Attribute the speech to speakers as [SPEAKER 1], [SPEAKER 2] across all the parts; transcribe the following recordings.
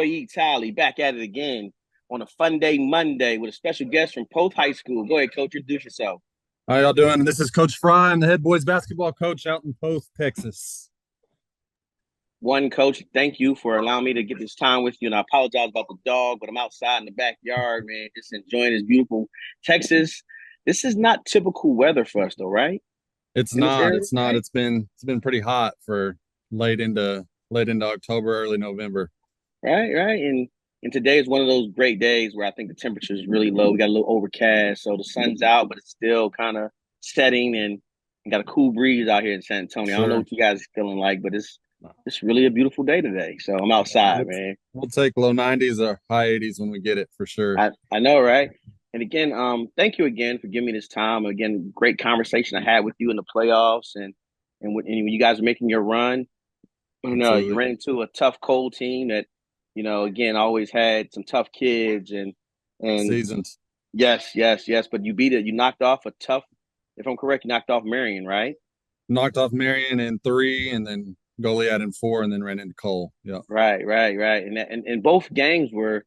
[SPEAKER 1] boy E. Tally back at it again on a fun day Monday with a special guest from Poth High School. Go ahead, coach. Introduce yourself.
[SPEAKER 2] How y'all doing? This is Coach Frye. I'm the head boys basketball coach out in Post, Texas.
[SPEAKER 1] One, coach, thank you for allowing me to get this time with you. And I apologize about the dog, but I'm outside in the backyard, man, just enjoying this beautiful Texas. This is not typical weather for us, though, right?
[SPEAKER 2] It's
[SPEAKER 1] In this
[SPEAKER 2] not.
[SPEAKER 1] area,
[SPEAKER 2] It's not.
[SPEAKER 1] right?
[SPEAKER 2] It's been pretty hot for late into October, early November.
[SPEAKER 1] Right. And today is one of those great days where I think the temperature is really low. We got a little overcast, so the sun's out, but it's still kind of setting, and got a cool breeze out here in San Antonio. I don't know
[SPEAKER 2] Sure.
[SPEAKER 1] what you guys are feeling like, but it's really a beautiful day today. So I'm outside,
[SPEAKER 2] We'll,
[SPEAKER 1] man.
[SPEAKER 2] we'll take low 90s or high 80s when we get it for sure.
[SPEAKER 1] I know, right? And again, thank you again for giving me this time. Again, great conversation I had with you in the playoffs, and when you guys are making your run. You
[SPEAKER 2] Absolutely.
[SPEAKER 1] ran into a tough, cold team that, again, always had some tough kids, and
[SPEAKER 2] Seasons.
[SPEAKER 1] yes. But you beat it. You knocked off a tough. If I'm correct, you knocked off Marion, right?
[SPEAKER 2] Knocked off Marion in 3 and then Goliad in 4 and then ran into Cole. Yeah.
[SPEAKER 1] Right. And both games were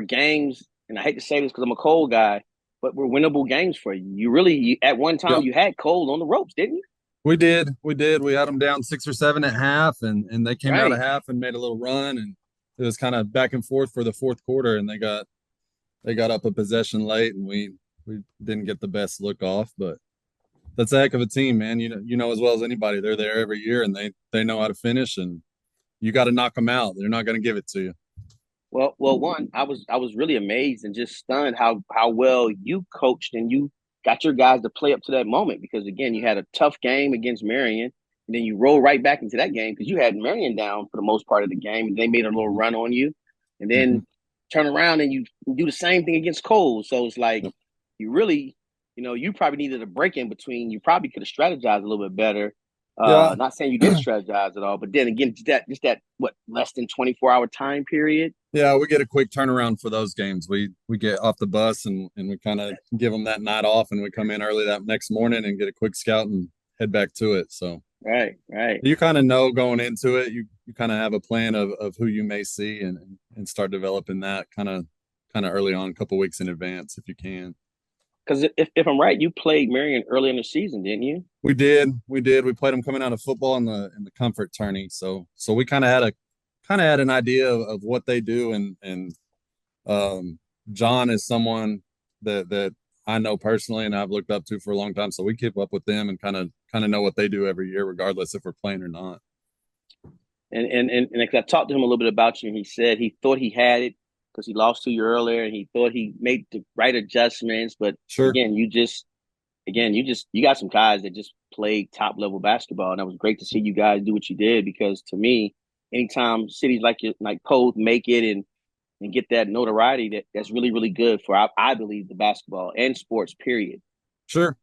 [SPEAKER 1] games. And I hate to say this because I'm a Cole guy, but were winnable games for you. At one time
[SPEAKER 2] Yep.
[SPEAKER 1] you had Cole on the ropes, didn't you?
[SPEAKER 2] We did. We did. We had them down 6 or 7 at half, and they came out of
[SPEAKER 1] Right.
[SPEAKER 2] half and made a little run, and it was kind of back and forth for the fourth quarter, and they got up a possession late, and we didn't get the best look off, but that's a heck of a team, man. You know as well as anybody, they're there every year, and they know how to finish, and you got to knock them out. They're not going to give it to you.
[SPEAKER 1] One, I was really amazed and just stunned how well you coached and you got your guys to play up to that moment because again, you had a tough game against Marion, and then you roll right back into that game because you had Marion down for the most part of the game, and they made a little run on you, and
[SPEAKER 2] Mm-hmm.
[SPEAKER 1] then turn around and you do the same thing against Cole. So it's like
[SPEAKER 2] Yep.
[SPEAKER 1] you really, you probably needed a break in between. You probably could have strategized a little bit better.
[SPEAKER 2] Yeah.
[SPEAKER 1] Not saying you didn't strategize at all, but then again, just that what less than 24-hour time period.
[SPEAKER 2] Yeah, we get a quick turnaround for those games. We get off the bus and we kind of give them that night off, and we come in early that next morning and get a quick scout and head back to it. So
[SPEAKER 1] Right.
[SPEAKER 2] you kind of know going into it, you kind of have a plan of who you may see and start developing that kind of early on, a couple weeks in advance if you can.
[SPEAKER 1] Because if I'm right, you played Marion early in the season, didn't you?
[SPEAKER 2] We did. We played them coming out of football in the comfort tourney, so we kind of had an idea of what they do, and um, John is someone that I know personally and I've looked up to for a long time. So we keep up with them and kind of know what they do every year, regardless if we're playing or not.
[SPEAKER 1] And I talked to him a little bit about you, and he said he thought he had it because he lost to you earlier, and he thought he made the right adjustments. But
[SPEAKER 2] Sure,
[SPEAKER 1] again, you got some guys that just played top level basketball, and it was great to see you guys do what you did because to me, anytime cities like Poth make it and get that notoriety, that's really really good for I believe the basketball and sports period.
[SPEAKER 2] sure.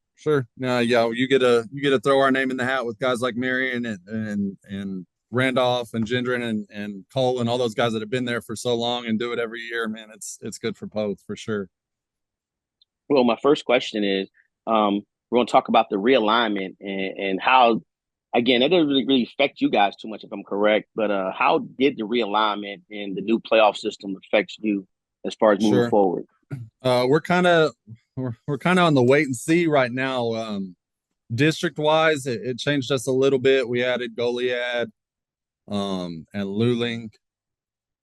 [SPEAKER 2] Now, yeah, you get to throw our name in the hat with guys like Marion and Randolph and Gendron and Cole and all those guys that have been there for so long and do it every year. Man, it's good for both for sure.
[SPEAKER 1] Well, my first question is, we're going to talk about the realignment and how, again, it doesn't really affect you guys too much, if I'm correct. But how did the realignment and the new playoff system affect you as far as moving
[SPEAKER 2] Sure.
[SPEAKER 1] forward?
[SPEAKER 2] We're kind of we're kind of on the wait and see right now. District wise, it changed us a little bit. We added Goliad, and Luling,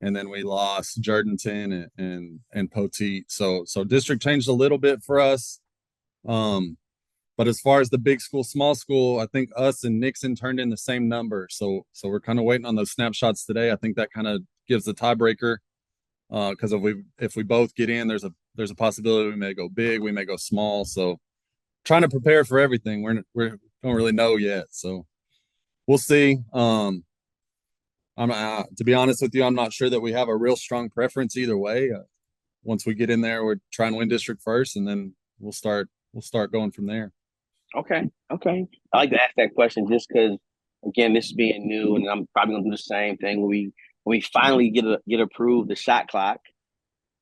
[SPEAKER 2] and then we lost Jordanton and Poteet. So district changed a little bit for us. Um, but as far as the big school, small school, I think us and Nixon turned in the same number. So we're kind of waiting on those snapshots today. I think that kind of gives the tiebreaker. Because if we both get in, there's a possibility we may go big, we may go small. So trying to prepare for everything. We don't really know yet, so we'll see. I'm to be honest with you, I'm not sure that we have a real strong preference either way. Once we get in there, we're trying to win district first, and then we'll start going from there.
[SPEAKER 1] Okay. I like to ask that question just because, again, this is being new, and I'm probably going to do the same thing when we finally get approved the shot clock.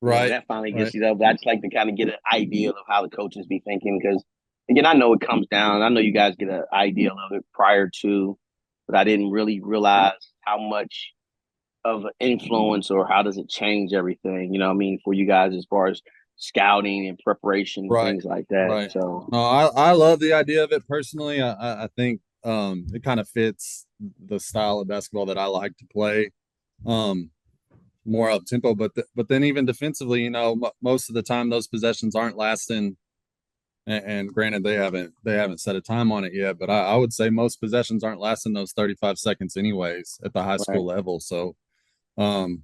[SPEAKER 1] When
[SPEAKER 2] Right,
[SPEAKER 1] that finally gets
[SPEAKER 2] right.
[SPEAKER 1] you up, but I just like to kind of get an idea of how the coaches be thinking because again, I know it comes down. I know you guys get an idea of it prior to, but I didn't really realize how much of influence, or how does it change everything? You know what I mean, for you guys as far as scouting and preparation and
[SPEAKER 2] Right,
[SPEAKER 1] things like that.
[SPEAKER 2] right.
[SPEAKER 1] So,
[SPEAKER 2] No, I love the idea of it personally. I think it kind of fits the style of basketball that I like to play. Um, More up tempo, but then even defensively, most of the time those possessions aren't lasting. And granted, they haven't set a time on it yet, but I would say most possessions aren't lasting those 35 seconds anyways at the high
[SPEAKER 1] right,
[SPEAKER 2] school level. So um,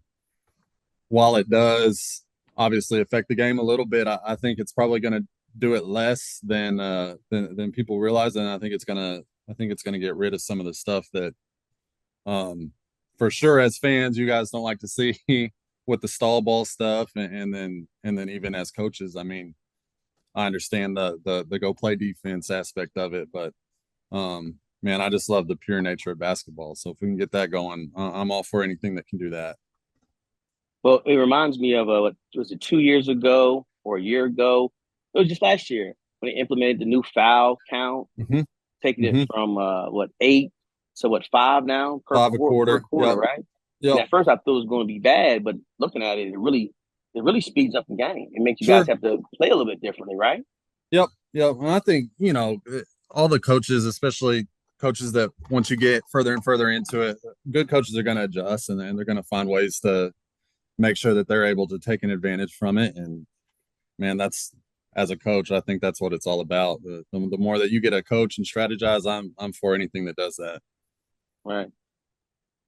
[SPEAKER 2] while it does obviously affect the game a little bit, I think it's probably going to do it less than people realize, and I think it's gonna get rid of some of the stuff that um, for sure as fans you guys don't like to see with the stall ball stuff, and then even as coaches, I mean, I understand the go play defense aspect of it, but man, I just love the pure nature of basketball. So if we can get that going, I'm all for anything that can do that.
[SPEAKER 1] well, it reminds me of what was it, 2 years ago or a year ago? It was just last year when they implemented the new foul count,
[SPEAKER 2] Hmm.
[SPEAKER 1] taking it
[SPEAKER 2] Hmm.
[SPEAKER 1] from what, 8 to what, 5 now
[SPEAKER 2] Five a
[SPEAKER 1] per
[SPEAKER 2] quarter.
[SPEAKER 1] quarter,
[SPEAKER 2] Yep.
[SPEAKER 1] right? And
[SPEAKER 2] Yep.
[SPEAKER 1] at first I thought it was going to be bad, but looking at it, it really speeds up the game. It makes you guys
[SPEAKER 2] Sure.
[SPEAKER 1] have to play a little bit differently, right?
[SPEAKER 2] Yep. Yep. And I think, all the coaches, especially coaches that once you get further and further into it, good coaches are going to adjust, and they're going to find ways to make sure that they're able to take an advantage from it. And man, that's as a coach, I think that's what it's all about. The more that you get a coach and strategize, I'm for anything that does that.
[SPEAKER 1] Right.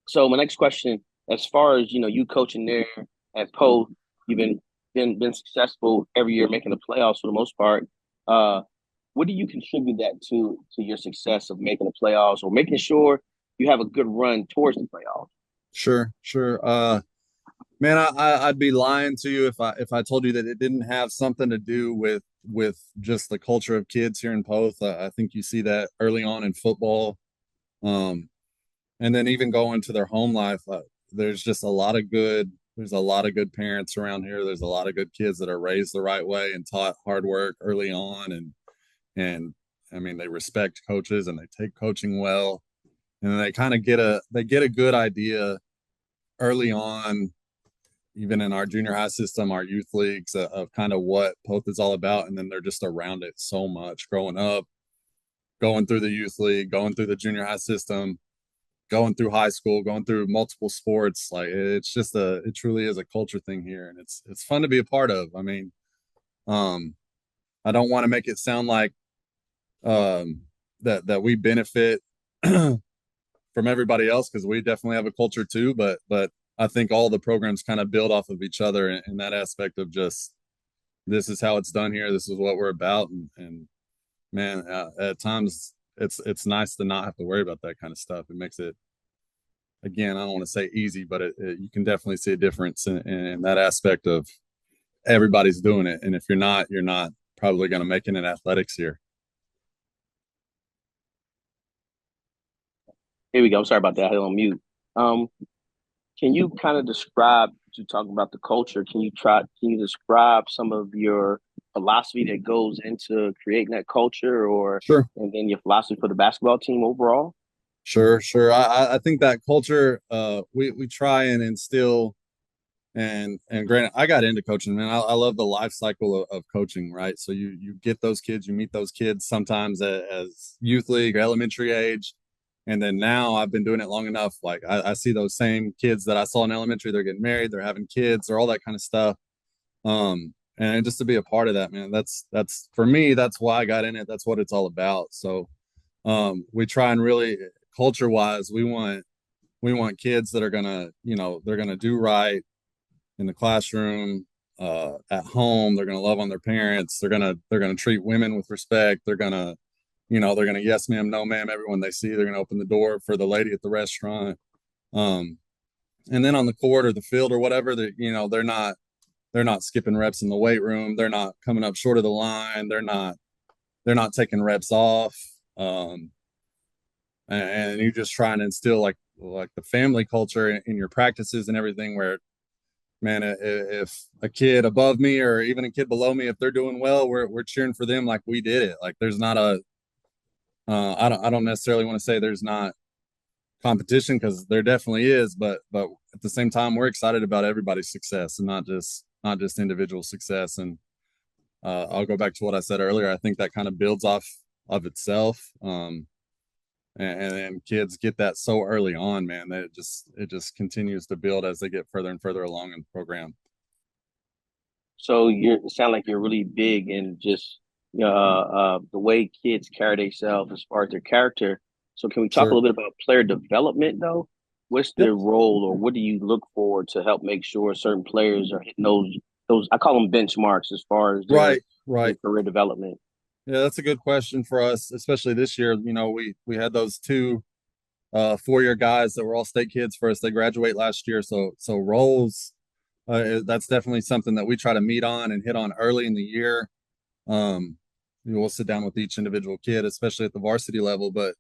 [SPEAKER 1] So my next question, as far as you coaching there at Poe, you've been successful every year making the playoffs for the most part. Uh, what do you contribute that to your success of making the playoffs or making sure you have a good run towards the playoffs?
[SPEAKER 2] Sure, sure. Man, I'd be lying to you if I told you that it didn't have something to do with just the culture of kids here in Poth. I think you see that early on in football, um, and then even going to their home life. There's just a lot of good. There's a lot of good parents around here. There's a lot of good kids that are raised the right way and taught hard work early on, and I mean they respect coaches and they take coaching well, and they kind of get a good idea early on, even in our junior high system, our youth leagues, of kind of what Poth is all about. And then they're just around it so much growing up, going through the youth league, going through the junior high system, going through high school, going through multiple sports. Like it truly is a culture thing here. And it's fun to be a part of. I mean, um, I don't want to make it sound like um, that we benefit from everybody else, because we definitely have a culture too. But I think all the programs kind of build off of each other in that aspect of just this is how it's done here. This is what we're about, and man, at times it's nice to not have to worry about that kind of stuff. It makes it, again, I don't want to say easy, but you can definitely see a difference in that aspect of everybody's doing it, and if you're not probably going to make it in athletics here.
[SPEAKER 1] Here we go. I'm sorry about that. I had it on mute. Um, can you kind of describe, you talking about the culture, can you describe some of your philosophy that goes into creating that culture, or
[SPEAKER 2] Sure.
[SPEAKER 1] and then your philosophy for the basketball team overall?
[SPEAKER 2] Sure, sure. I think that culture, we try and instill, and granted, I got into coaching, man. I love the life cycle of coaching, right? So you get those kids, you meet those kids sometimes as youth league or elementary age, and then now I've been doing it long enough. Like I see those same kids that I saw in elementary. They're getting married, they're having kids, or all that kind of stuff. And just to be a part of that, man, that's for me. That's why I got in it. That's what it's all about. So we try and really, culture wise, we want kids that are gonna, they're gonna do right in the classroom, at home. They're gonna love on their parents. They're gonna treat women with respect. They're gonna yes ma'am, no ma'am, everyone they see. They're gonna open the door for the lady at the restaurant. Um, and then on the court or the field or whatever, they're not skipping reps in the weight room. They're not coming up short of the line. They're not taking reps off. Um, and you just try and instill like the family culture in your practices and everything, where man, if a kid above me or even a kid below me, if they're doing well, we're cheering for them like we did it. Like there's not a I don't necessarily want to say there's not competition, because there definitely is, but at the same time, we're excited about everybody's success and not just individual success. And I'll go back to what I said earlier. I think that kind of builds off of itself. And kids get that so early on, man, that it just continues to build as they get further and further along in the program.
[SPEAKER 1] So it sound like you're really big in just the way kids carry themselves as far as their character. So can we talk a
[SPEAKER 2] Sure.
[SPEAKER 1] little bit about player development though? What's
[SPEAKER 2] Yep.
[SPEAKER 1] their role, or what do you look for to help make sure certain players are hitting those I call them benchmarks as far as
[SPEAKER 2] Right.
[SPEAKER 1] their
[SPEAKER 2] Right.
[SPEAKER 1] career development?
[SPEAKER 2] Yeah, that's a good question for us, especially this year. We had those two 4-year guys that were all state kids for us. They graduate last year, so roles that's definitely something that we try to meet on and hit on early in the year. Um, we'll sit down with each individual kid, especially at the varsity level, but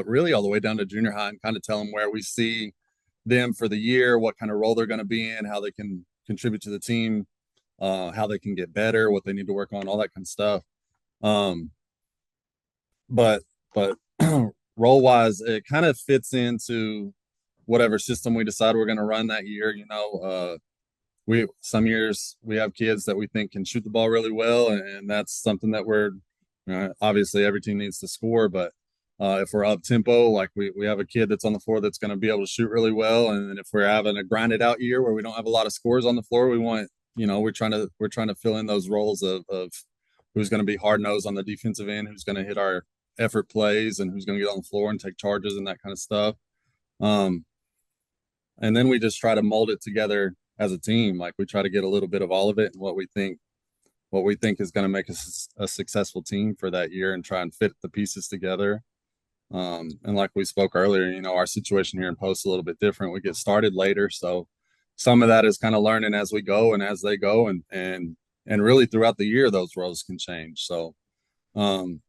[SPEAKER 2] really all the way down to junior high, and kind of tell them where we see them for the year, what kind of role they're going to be in, how they can contribute to the team, how they can get better, what they need to work on, all that kind of stuff. Um, but role wise, it kind of fits into whatever system we decide we're going to run that year. We some years we have kids that we think can shoot the ball really well, and that's something that we're obviously every team needs to score, but if we're up tempo, like we have a kid that's on the floor that's going to be able to shoot really well, and then if we're having a grinded out year where we don't have a lot of scores on the floor, we want we're trying to fill in those roles of who's going to be hard nosed on the defensive end, who's going to hit our effort plays, and who's going to get on the floor and take charges and that kind of stuff. Um, and then we just try to mold it together as a team. Like we try to get a little bit of all of it and what we think is going to make us a successful team for that year, and try and fit the pieces together. And like we spoke earlier, our situation here in Post is a little bit different. We get started later, so some of that is kind of learning as we go and as they go, and really throughout the year those roles can change. So um,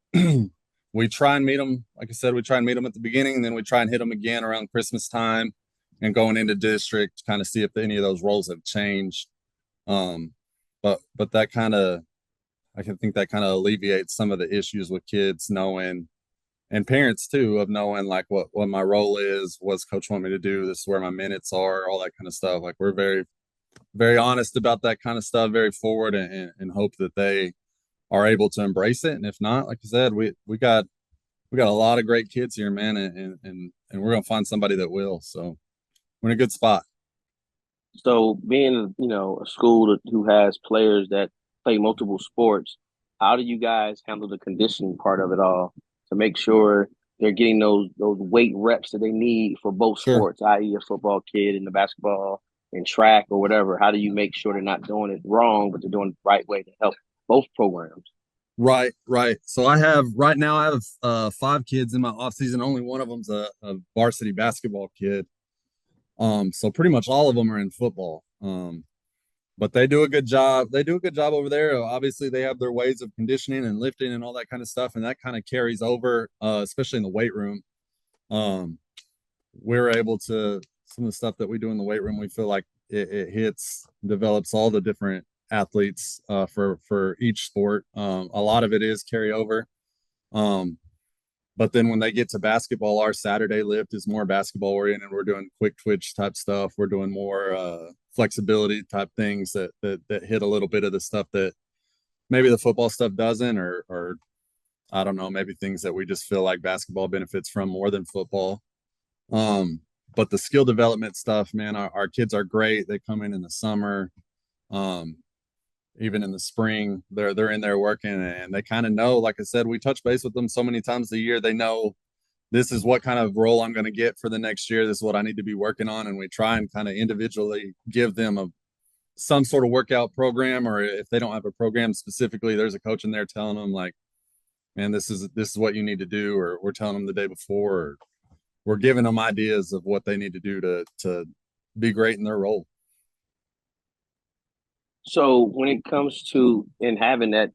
[SPEAKER 2] we try and meet them. Like I said, we try and meet them at the beginning, and then we try and hit them again around Christmas time and going into district, kind of see if any of those roles have changed. Um, but that kind of I can think that kind of alleviates some of the issues with kids knowing, and parents too, of knowing like what my role is, what's coach want me to do, this is where my minutes are, all that kind of stuff. Like we're very very honest about that kind of stuff, very forward, and hope that they are able to embrace it. And if not, like I said, we got a lot of great kids here, man, and we're gonna find somebody that will. So we're in a good spot.
[SPEAKER 1] So being, a school who has players that play multiple sports, how do you guys handle the conditioning part of it all to make sure they're getting those weight reps that they need for both
[SPEAKER 2] Sure.
[SPEAKER 1] sports, i.e. a football kid and the basketball and track or whatever? How do you make sure they're not doing it wrong, but they're doing it the right way to help both programs?
[SPEAKER 2] Right, right. So I have 5 kids in my off season. Only one of them's a varsity basketball kid. So pretty much all of them are in football. But they do a good job. They do a good job over there. Obviously, they have their ways of conditioning and lifting and all that kind of stuff, and that kind of carries over, especially in the weight room. Um, we're able to some of the stuff that we do in the weight room. We feel like it hits, develops all the different athletes for each sport. A lot of it is carryover. Um, but then when they get to basketball, our Saturday lift is more basketball oriented. We're doing quick twitch type stuff. We're doing more flexibility type things that hit a little bit of the stuff that maybe the football stuff doesn't, or I don't know, maybe things that we just feel like basketball benefits from more than football. Um, but the skill development stuff, man, our kids are great. They come in the summer, um, even in the spring. They're in there working, and they kind of know. Like I said, we touch base with them so many times a year. They know this is what kind of role I'm going to get for the next year. This is what I need to be working on, and we try and kind of individually give them some sort of workout program, or if they don't have a program specifically, there's a coach in there telling them like, man, this is what you need to do, or we're telling them the day before, or we're giving them ideas of what they need to do to be great in their role.
[SPEAKER 1] So when it comes to and having that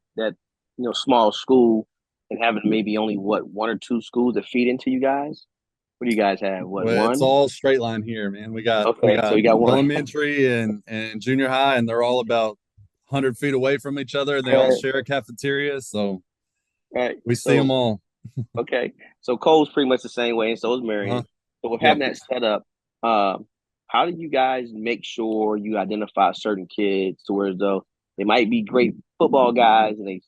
[SPEAKER 1] small school and having maybe only what one or two schools that feed into you guys, what do you guys have? What,
[SPEAKER 2] Well, it's
[SPEAKER 1] one?
[SPEAKER 2] all straight line here, man. We got we
[SPEAKER 1] Okay, so
[SPEAKER 2] got
[SPEAKER 1] you got one.
[SPEAKER 2] elementary and junior high, and they're all about 100 feet away from each other, and they all
[SPEAKER 1] All
[SPEAKER 2] share a cafeteria, so
[SPEAKER 1] right.
[SPEAKER 2] we see them
[SPEAKER 1] So
[SPEAKER 2] all.
[SPEAKER 1] okay. So Cole's pretty much the same way, and so is
[SPEAKER 2] Uh-huh.
[SPEAKER 1] Marion. So we're
[SPEAKER 2] Yep.
[SPEAKER 1] having that set up. how do you guys make sure you identify certain kids to where though they might be great football guys and they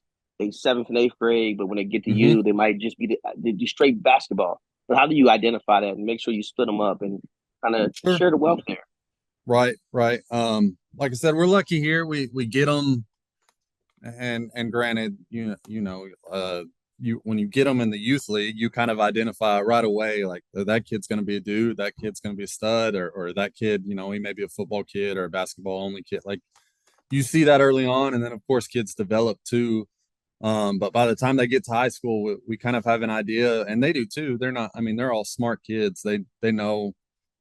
[SPEAKER 1] seventh and eighth grade, but when they get to
[SPEAKER 2] Hmm.
[SPEAKER 1] you, they might just be they do straight basketball. But how do you identify that and make sure you split them up and kind of
[SPEAKER 2] Sure.
[SPEAKER 1] share the wealth there?
[SPEAKER 2] Right, right. Like I said, we're lucky here. We get them, and granted, you when you get them in the youth league, you kind of identify right away, like that kid's going to be a dude, that kid's going to be a stud, or that kid, he may be a football kid or a basketball only kid. Like you see that early on, and then of course kids develop too. But by the time they get to high school, we kind of have an idea, and they do too. They're not, I mean, they're all smart kids. They know,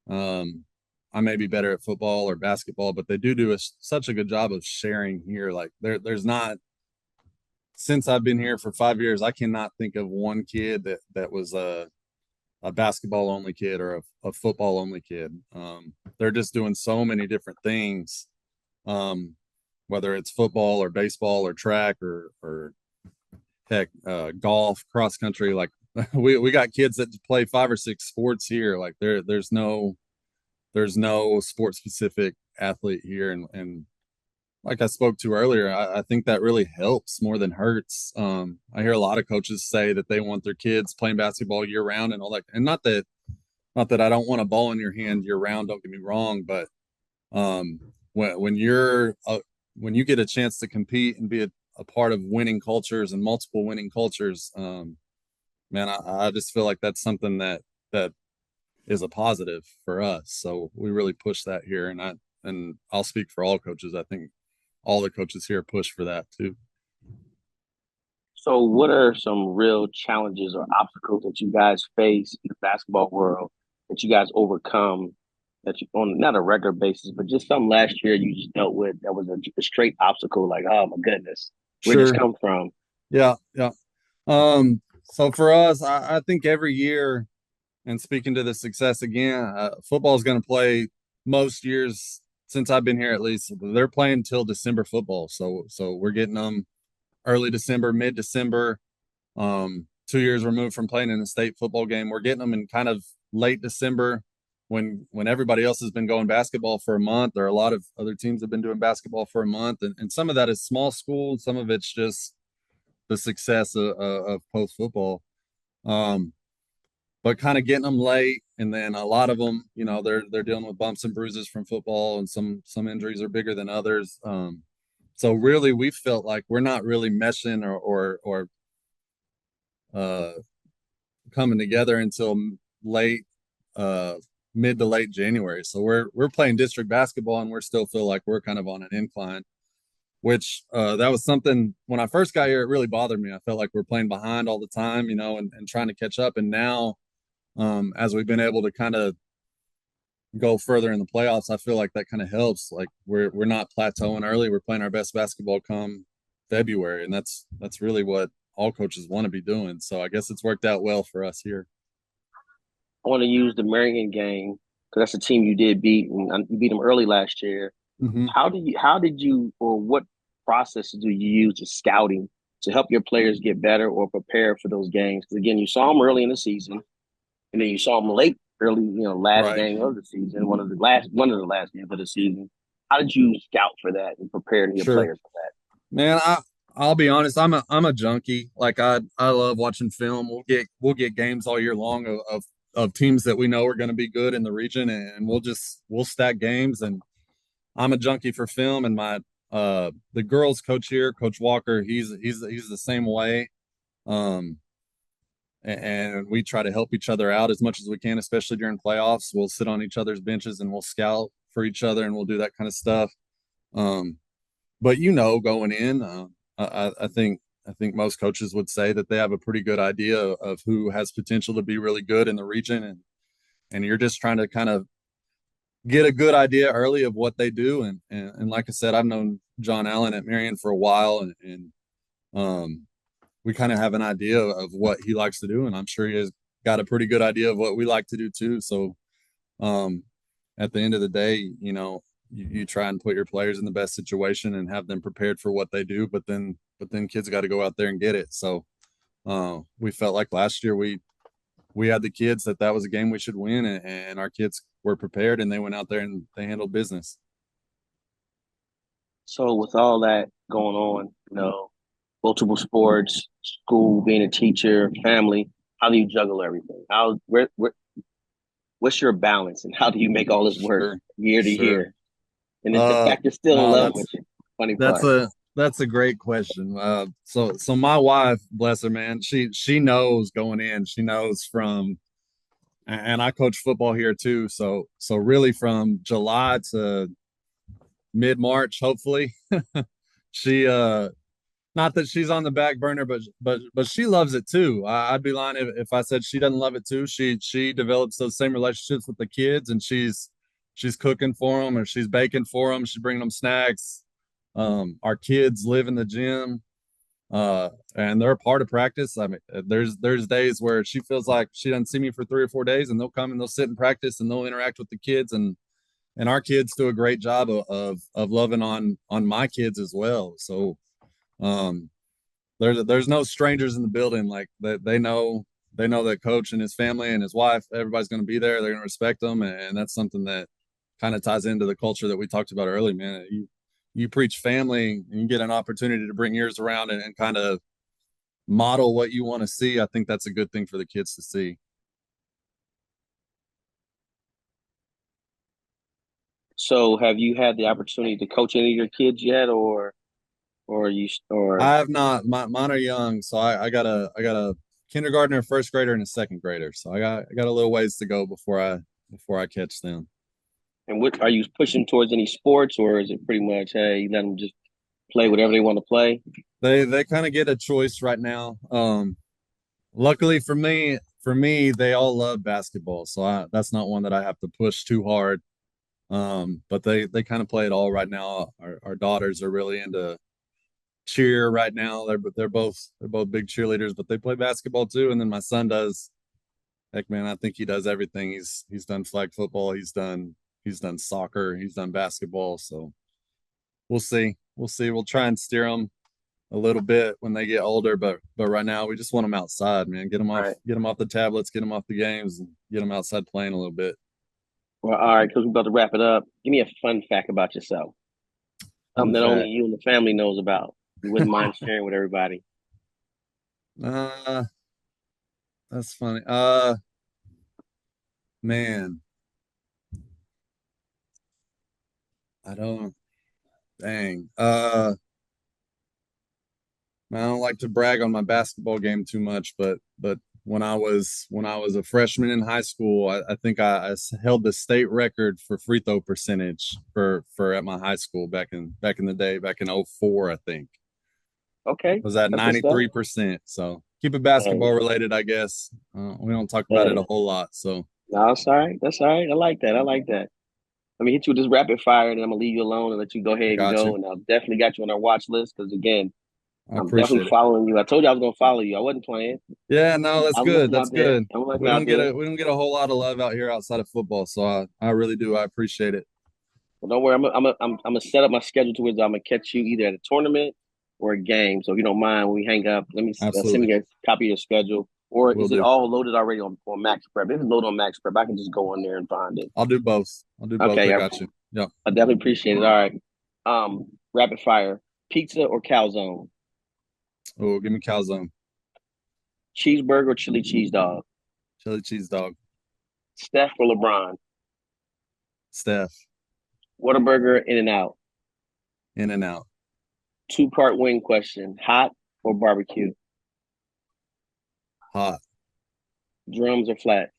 [SPEAKER 2] um, I may be better at football or basketball, but they do such a good job of sharing here. Like there's not, since I've been here for 5 years, I cannot think of one kid that was a basketball only kid or a football only kid. They're just doing so many different things, um, whether it's football or baseball or track or heck, golf, cross country. Like we got kids that play 5 or 6 sports here. Like there's no sport specific athlete here, and like I spoke to earlier, I think that really helps more than hurts. I hear a lot of coaches say that they want their kids playing basketball year round and all that, and not that I don't want a ball in your hand year round. Don't get me wrong, but um, when you get a chance to compete and be a part of winning cultures and multiple winning cultures, man, I just feel like that's something that is a positive for us. So we really push that here, and I'll speak for all coaches. I think all the coaches here push for that too.
[SPEAKER 1] So, what are some real challenges or obstacles that you guys face in the basketball world that you guys overcome that you on not a regular basis, but just some last year you just dealt with that was a straight obstacle? Like, oh my goodness, where this
[SPEAKER 2] Sure.
[SPEAKER 1] come from?
[SPEAKER 2] Yeah. Yeah. So for us, I think every year, and speaking to the success again, football is going to play most years since I've been here. At least they're playing till December football. So we're getting them early December, mid December. 2 years removed from playing in a state football game. We're getting them in kind of late December when everybody else has been going basketball for a month, or a lot of other teams have been doing basketball for a month, and some of that is small school, and some of it's just the success of post football. Um, but kind of getting them late, and then a lot of them, they're dealing with bumps and bruises from football, and some injuries are bigger than others. So really, we felt like we're not really meshing or uh, coming together until late, uh, mid to late January. So we're playing district basketball, and we're still feel like we're kind of on an incline. Which that was something when I first got here, it really bothered me. I felt like we're playing behind all the time, and trying to catch up. And now, as we've been able to kind of go further in the playoffs, I feel like that kind of helps. Like we're not plateauing early. We're playing our best basketball come February, and that's really what all coaches want to be doing. So I guess it's worked out well for us here.
[SPEAKER 1] I want to use the Marion game because that's a team you did beat, and you beat them early last year.
[SPEAKER 2] Mm-hmm.
[SPEAKER 1] How did you, or what processes do you use to scouting to help your players get better or prepare for those games? Because again, you saw them early in the season, and then you saw them late, early, last
[SPEAKER 2] Right.
[SPEAKER 1] game of the season, one of the last games of the season. How did you scout for that and prepare your
[SPEAKER 2] Sure.
[SPEAKER 1] players for that?
[SPEAKER 2] Man, I'll be honest. I'm a junkie. Like I love watching film. We'll get games all year long of teams that we know are going to be good in the region, and we'll stack games. And I'm a junkie for film. And the girls coach here, Coach Walker, he's the same way. Um, and we try to help each other out as much as we can, especially during playoffs. We'll sit on each other's benches and we'll scout for each other, and we'll do that kind of stuff. Um, but going in, I think most coaches would say that they have a pretty good idea of who has potential to be really good in the region, and you're just trying to kind of get a good idea early of what they do. And like I said, I've known John Allen at Marion for a while, and um, we kind of have an idea of what he likes to do, and I'm sure he has got a pretty good idea of what we like to do too. So um, at the end of the day, you try and put your players in the best situation and have them prepared for what they do, but then kids got to go out there and get it. So we felt like last year we had the kids that was a game we should win, and our kids were prepared and they went out there and they handled business.
[SPEAKER 1] So with all that going on, multiple sports, school, being a teacher, family, how do you juggle everything? What's your balance, and how do you make all this work
[SPEAKER 2] Sure,
[SPEAKER 1] year to
[SPEAKER 2] sure.
[SPEAKER 1] year? And then the fact you're still in
[SPEAKER 2] No,
[SPEAKER 1] love with it. Funny
[SPEAKER 2] that's
[SPEAKER 1] part.
[SPEAKER 2] a great question. So my wife, bless her, man, she knows going in. She knows from, and I coach football here too. So really from July to mid March, hopefully, she not that she's on the back burner, but she loves it too. I'd be lying if I said she doesn't love it too. She develops those same relationships with the kids, and she's cooking for them or she's baking for them. She's bringing them snacks. Our kids live in the gym, and they're a part of practice. I mean, there's days where she feels like she doesn't see me for 3 or 4 days, and they'll come and they'll sit and practice and they'll interact with the kids, and our kids do a great job of loving on my kids as well. So um, there's no strangers in the building. Like they know that coach and his family and his wife, everybody's going to be there. They're going to respect them, and that's something that kind of ties into the culture that we talked about earlier, man. You preach family and you get an opportunity to bring yours around and kind of model what you want to see. I think that's a good thing for the kids to see.
[SPEAKER 1] So have you had the opportunity to coach any of your kids yet, or you or
[SPEAKER 2] I have not. Mine are young, so I got a kindergartner, first grader, and a second grader. So I got a little ways to go before I catch them.
[SPEAKER 1] and what are you pushing towards any sports, or is it pretty much, hey, you let them just play whatever they want to play?
[SPEAKER 2] They kind of get a choice right now. Luckily for me, they all love basketball, so that's not one that I have to push too hard. But they kind of play it all right now. Our daughters are really into cheer right now. They're both big cheerleaders, but they play basketball too. And then my son does. Heck, man, I think he does everything. He's done flag football. He's done soccer. He's done basketball. So we'll see. We'll see. We'll try and steer them a little bit when they get older, but right now we just want them outside, man.
[SPEAKER 1] Right.
[SPEAKER 2] Get them off the tablets, get them off the games, and get them outside playing a little bit.
[SPEAKER 1] Well, all right, because we're about to wrap it up. Give me a fun fact about yourself.
[SPEAKER 2] Fun
[SPEAKER 1] Something that only
[SPEAKER 2] fact.
[SPEAKER 1] you and the family knows about. You wouldn't mind sharing with everybody.
[SPEAKER 2] uh, that's funny. Man, I don't. Dang. I don't like to brag on my basketball game too much, but when I was a freshman in high school, I think I held the state record for free throw percentage for at my high school back in the day, back in '04, I think.
[SPEAKER 1] Okay,
[SPEAKER 2] Was at
[SPEAKER 1] that's good stuff.
[SPEAKER 2] 93%. So keep it
[SPEAKER 1] Hey,
[SPEAKER 2] basketball related, I guess. We don't talk about it a
[SPEAKER 1] hey,
[SPEAKER 2] whole lot. So
[SPEAKER 1] no, that's all right. That's all right. I like that. I like that. Let me hit you with this rapid fire, and then I'm gonna leave you alone and let you go ahead and
[SPEAKER 2] got
[SPEAKER 1] go.
[SPEAKER 2] you.
[SPEAKER 1] And I've definitely got you on our watch list because again,
[SPEAKER 2] I
[SPEAKER 1] I'm definitely
[SPEAKER 2] appreciate it.
[SPEAKER 1] following you. I told you I was gonna follow you. I wasn't playing.
[SPEAKER 2] Yeah, no, that's
[SPEAKER 1] I'm
[SPEAKER 2] good.
[SPEAKER 1] looking
[SPEAKER 2] That's
[SPEAKER 1] out there.
[SPEAKER 2] good.
[SPEAKER 1] I'm looking
[SPEAKER 2] We
[SPEAKER 1] out
[SPEAKER 2] don't get
[SPEAKER 1] there.
[SPEAKER 2] a we don't get a whole lot of love out here outside of football. So I really do. I appreciate it.
[SPEAKER 1] Well, don't worry. I'm gonna set up my schedule to where I'm gonna catch you either at a tournament or a game. So if you don't mind, when we hang up, let me send
[SPEAKER 2] Absolutely.
[SPEAKER 1] me a copy of your schedule. Or
[SPEAKER 2] Will
[SPEAKER 1] is it
[SPEAKER 2] do.
[SPEAKER 1] all loaded already on Max Prep? If it's loaded on Max Prep, I can just go on there and find it.
[SPEAKER 2] I'll do both. I'll do both.
[SPEAKER 1] Okay,
[SPEAKER 2] I
[SPEAKER 1] I
[SPEAKER 2] got you. Yep.
[SPEAKER 1] definitely appreciate it. All right. Rapid fire: pizza or calzone,
[SPEAKER 2] Oh, give me calzone.
[SPEAKER 1] cheeseburger or chili cheese dog,
[SPEAKER 2] Chili cheese dog.
[SPEAKER 1] Steph or LeBron,
[SPEAKER 2] Steph.
[SPEAKER 1] Whataburger, In and Out.
[SPEAKER 2] In and out.
[SPEAKER 1] Two-part wing question: hot or barbecue,
[SPEAKER 2] Hot.
[SPEAKER 1] drums or flats.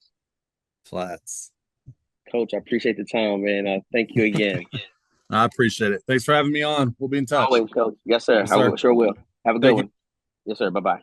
[SPEAKER 2] Flats.
[SPEAKER 1] Coach, I appreciate the time, man. Thank you again.
[SPEAKER 2] I appreciate it. Thanks for having me on. We'll be in touch.
[SPEAKER 1] Always, coach. Yes, sir.
[SPEAKER 2] Yes, sir.
[SPEAKER 1] Sure will. Have a good
[SPEAKER 2] Thank you.
[SPEAKER 1] one. Yes, sir. Bye bye.